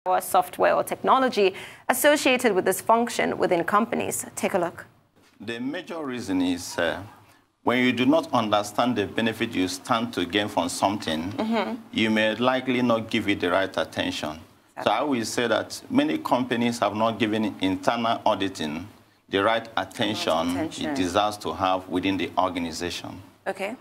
or software or technology associated with this function within companies. Take a look. The major reason is when you do not understand the benefit you stand to gain from something, you may likely not give it the right attention. Exactly. So I will say that many companies have not given internal auditing the right attention it deserves to have within the organization. Okay.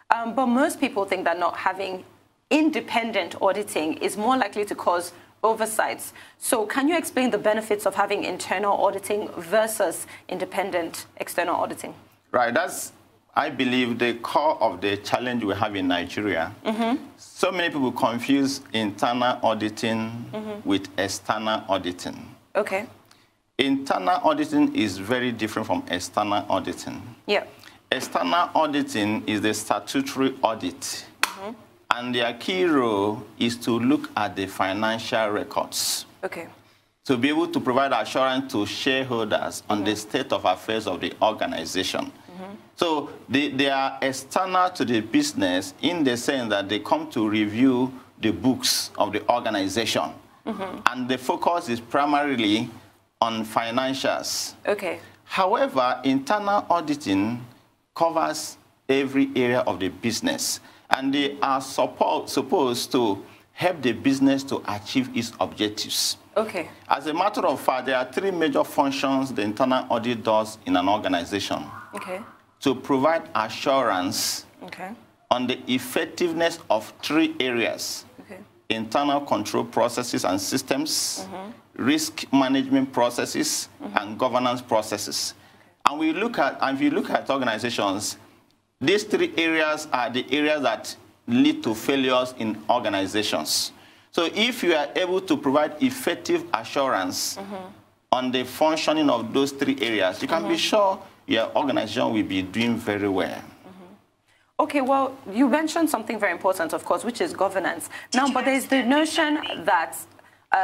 But most people think that not having independent auditing is more likely to cause oversights. So can you explain the benefits of having internal auditing versus independent external auditing? Right. That's, I believe, the core of the challenge we have in Nigeria. So many people confuse internal auditing with external auditing. Okay. Internal auditing is very different from external auditing. Yeah. External auditing is the statutory audit. And their key role is to look at the financial records. Okay. To be able to provide assurance to shareholders on the state of affairs of the organization. So they are external to the business in the sense that they come to review the books of the organization. And the focus is primarily on financials. Okay. However, internal auditing covers every area of the business, and they are supposed to help the business to achieve its objectives. Okay. As a matter of fact, there are three major functions the internal audit does in an organization. Okay. To provide assurance on the effectiveness of three areas. Okay. Internal control processes and systems, risk management processes, and governance processes. And we look at, and if you look at organizations, these three areas are the areas that lead to failures in organizations. So if you are able to provide effective assurance on the functioning of those three areas, you can be sure your organization will be doing very well. Okay, well, you mentioned something very important, of course, which is governance. Now, but there's the notion that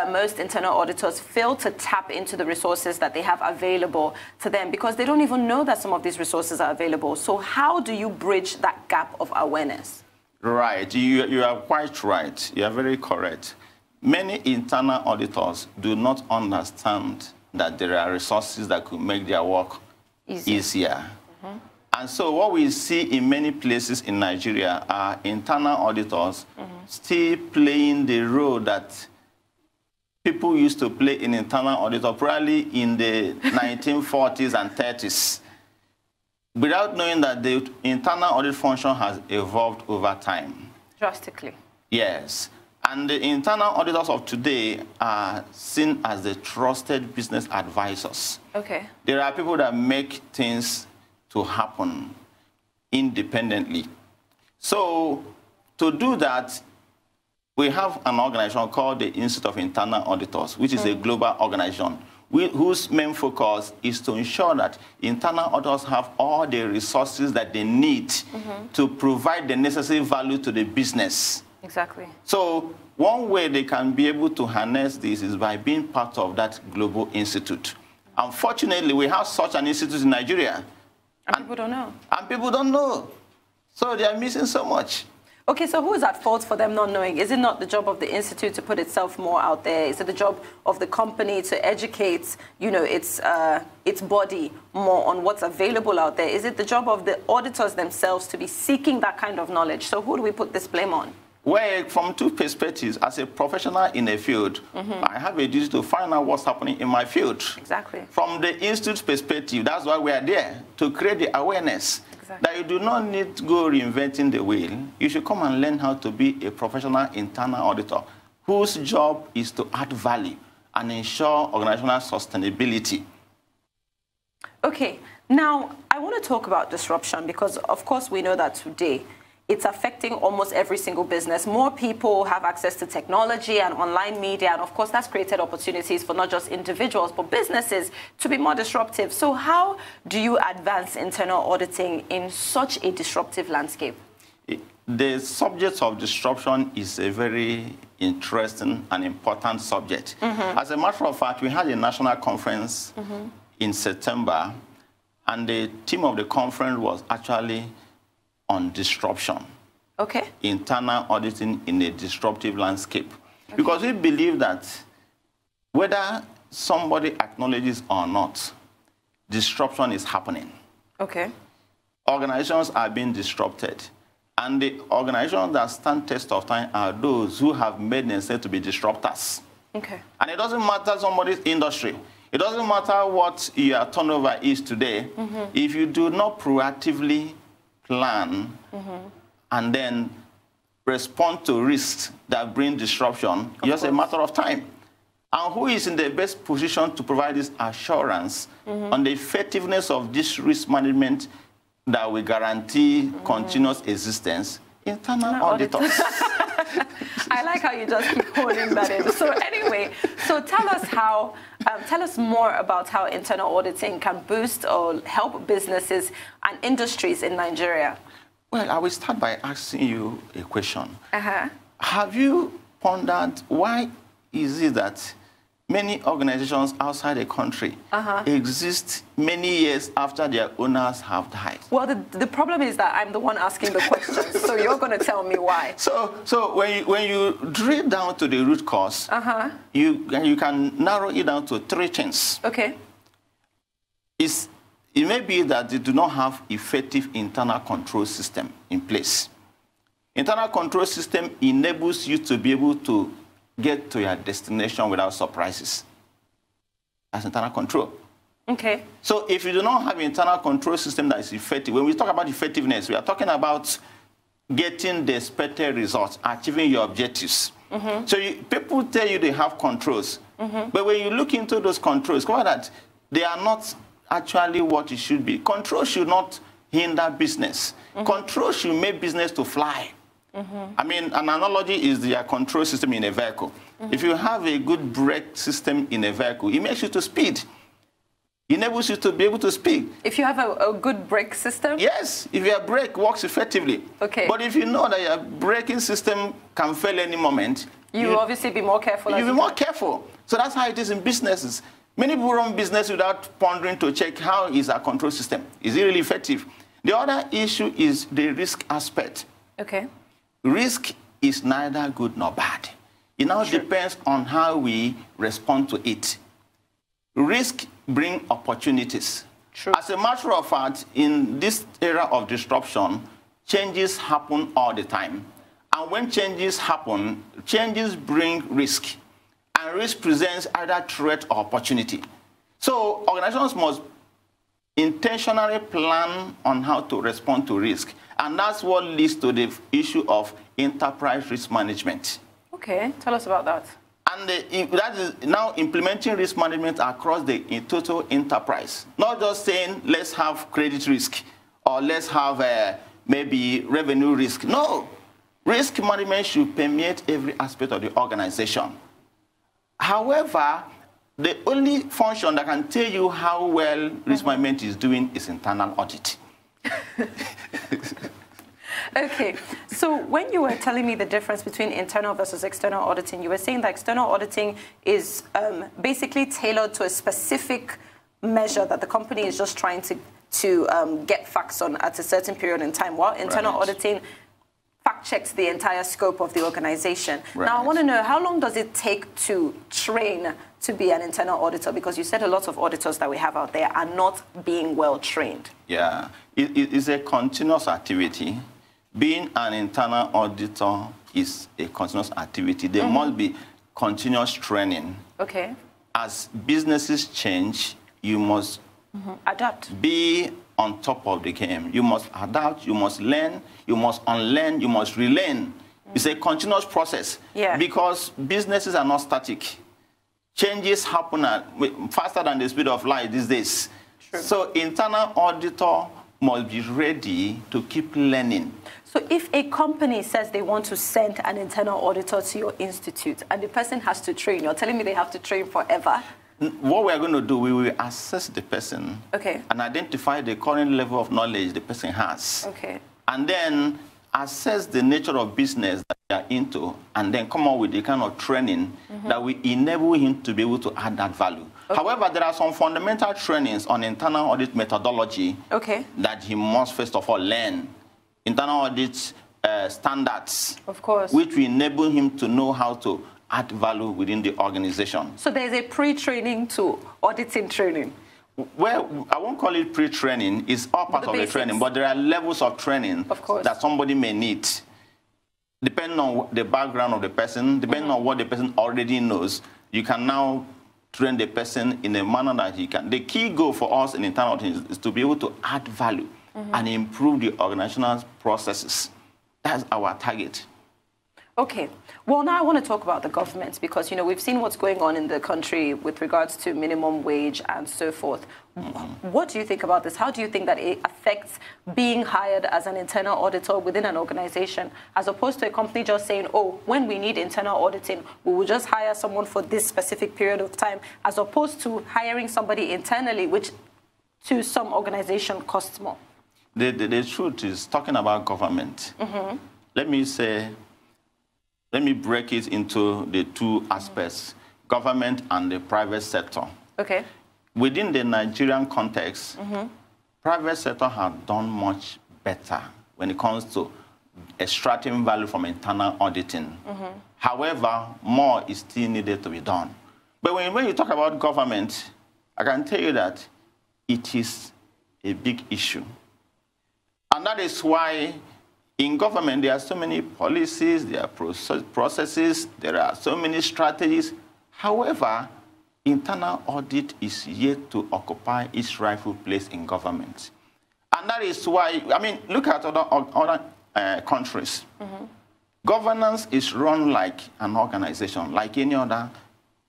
most internal auditors fail to tap into the resources that they have available to them because they don't even know that some of these resources are available. So how do you bridge that gap of awareness? Right. You are quite right. You are very correct. Many internal auditors do not understand that there are resources that could make their work easier. And so what we see in many places in Nigeria are internal auditors still playing the role that people used to play in internal auditor probably in the 1940s and 30s, without knowing that the internal audit function has evolved over time. Drastically. Yes. And the internal auditors of today are seen as the trusted business advisors. Okay. There are people that make things to happen independently. So to do that, we have an organization called the Institute of Internal Auditors, which is a global organization whose main focus is to ensure that internal auditors have all the resources that they need to provide the necessary value to the business. Exactly. So one way they can be able to harness this is by being part of that global institute. Unfortunately, we have such an institute in Nigeria. And people don't know. And people don't know. So they are missing so much. Okay, so who is at fault for them not knowing? Is it not the job of the institute to put itself more out there? Is it the job of the company to educate, you know, its body more on what's available out there? Is it the job of the auditors themselves to be seeking that kind of knowledge? So who do we put this blame on? Well, from two perspectives, as a professional in a field, I have a duty to find out what's happening in my field. Exactly. From the institute's perspective, that's why we are there, to create the awareness. Exactly. That you do not need to go reinventing the wheel. You should come and learn how to be a professional internal auditor whose job is to add value and ensure organizational sustainability. Okay, now I want to talk about disruption because, of course, we know that today it's affecting almost every single business. More people have access to technology and online media, and of course that's created opportunities for not just individuals but businesses to be more disruptive. So how do you advance internal auditing in such a disruptive landscape? The subject of disruption is a very interesting and important subject. As a matter of fact, we had a national conference in September, and the theme of the conference was actually on disruption. Okay. Internal auditing in a disruptive landscape. Okay. Because we believe that whether somebody acknowledges or not, disruption is happening. Okay. Organizations are being disrupted. And the organizations that stand test of time are those who have made themselves to be disruptors. Okay. And it doesn't matter somebody's industry. It doesn't matter what your turnover is today. If you do not proactively plan and then respond to risks that bring disruption, it's just a matter of time. And who is in the best position to provide this assurance on the effectiveness of this risk management that will guarantee continuous existence? Internal auditors. I like how you just keep holding that in. So anyway, so tell us more about how internal auditing can boost or help businesses and industries in Nigeria. Well, I will start by asking you a question. Have you pondered why is it that many organizations outside the country exist many years after their owners have died? Well, the problem is that I'm the one asking the questions, so you're going to tell me why. So when you drill down to the root cause, you can narrow it down to three things. Okay. It may be that they do not have effective internal control system in place. Internal control system enables you to be able to get to your destination without surprises. That's internal control. Okay. So if you do not have an internal control system that is effective, when we talk about effectiveness, we are talking about getting the expected results, achieving your objectives. So people tell you they have controls, but when you look into those controls, discover that they are not actually what it should be. Control should not hinder business. Control should make business to fly. I mean, an analogy is the control system in a vehicle. If you have a good brake system in a vehicle, it makes you to speed. It enables you to be able to speed. If you have a good brake system? Yes, if your brake works effectively. Okay. But if you know that your braking system can fail any moment, you will obviously be more careful. You'll be more careful. So that's how it is in businesses. Many people run business without pondering to check how is our control system. Is it really effective? The other issue is the risk aspect. Okay. Risk is neither good nor bad. It now depends on how we respond to it. Risk brings opportunities. As a matter of fact, in this era of disruption, changes happen all the time. And when changes happen, changes bring risk. And risk presents either threat or opportunity. So organizations must intentionally plan on how to respond to risk. And that's what leads to the issue of enterprise risk management. Okay, tell us about that. And that is now implementing risk management across the total enterprise. Not just saying, let's have credit risk or let's have maybe revenue risk. No, risk management should permeate every aspect of the organization. However, the only function that can tell you how well risk management is doing is internal audit. Okay, so when you were telling me the difference between internal versus external auditing, you were saying that external auditing is basically tailored to a specific measure that the company is just trying to get facts on at a certain period in time, while internal auditing fact-checks the entire scope of the organization. Now, I want to know, how long does it take to train to be an internal auditor? Because you said a lot of auditors that we have out there are not being well trained. Yeah, it's a continuous activity. Being an internal auditor is a continuous activity. There must be continuous training. Okay. As businesses change, you must adapt. Be on top of the game. You must adapt, you must learn, you must unlearn, you must relearn. It's a continuous process. Yeah. Because businesses are not static. Changes happen faster than the speed of light these days. True. So internal auditor must be ready to keep learning. So if a company says they want to send an internal auditor to your institute and the person has to train, you're telling me they have to train forever? What we are going to do, we will assess the person and identify the current level of knowledge the person has. Okay. And then assess the nature of business that they are into, and then come up with the kind of training that will enable him to be able to add that value. Okay. However, there are some fundamental trainings on internal audit methodology that he must first of all learn. Internal audit standards, of course, which will enable him to know how to add value within the organization. So there's a pre-training to auditing training? Well, I won't call it pre-training. It's all part of the training, but there are levels of training that somebody may need. Depending on the background of the person, depending on what the person already knows, you can now train the person in a manner that he can. The key goal for us in internal auditing is to be able to add value and improve the organizational processes. That's our target. Okay. Well, now I want to talk about the government because, you know, we've seen what's going on in the country with regards to minimum wage and so forth. What do you think about this? How do you think that it affects being hired as an internal auditor within an organization, as opposed to a company just saying, oh, when we need internal auditing, we will just hire someone for this specific period of time, as opposed to hiring somebody internally, which to some organization costs more? The truth is, talking about government, let me break it into the two aspects, government and the private sector. Okay. Within the Nigerian context, private sector have done much better when it comes to extracting value from internal auditing. However, more is still needed to be done. But when you talk about government, I can tell you that it is a big issue. And that is why in government, there are so many policies, there are processes, there are so many strategies. However, internal audit is yet to occupy its rightful place in government. And that is why, I mean, look at other countries. Governance is run like an organization, like any other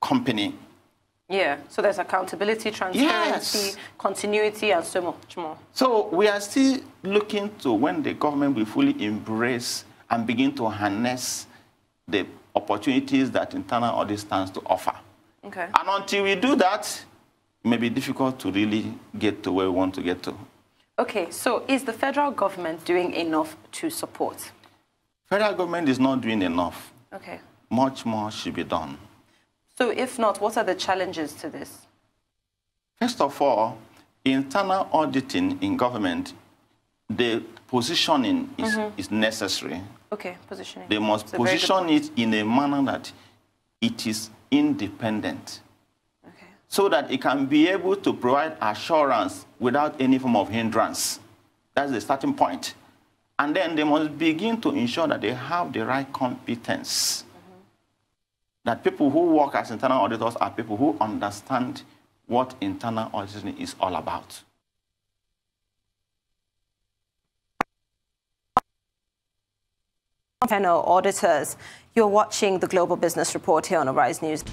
company. Yeah, so there's accountability, transparency, continuity, and so much more. So we are still looking to when the government will fully embrace and begin to harness the opportunities that internal audit stands to offer. Okay. And until we do that, it may be difficult to really get to where we want to get to. Okay, so is the federal government doing enough to support? Federal government is not doing enough. Okay. Much more should be done. So if not, what are the challenges to this? First of all, internal auditing in government, the positioning is necessary. Okay, positioning. They must position it in a manner that it is independent. Okay. So that it can be able to provide assurance without any form of hindrance. That's the starting point. And then they must begin to ensure that they have the right competence. That people who work as internal auditors are people who understand what internal auditing is all about. Fellow auditors, you're watching the Global Business Report here on Arise News.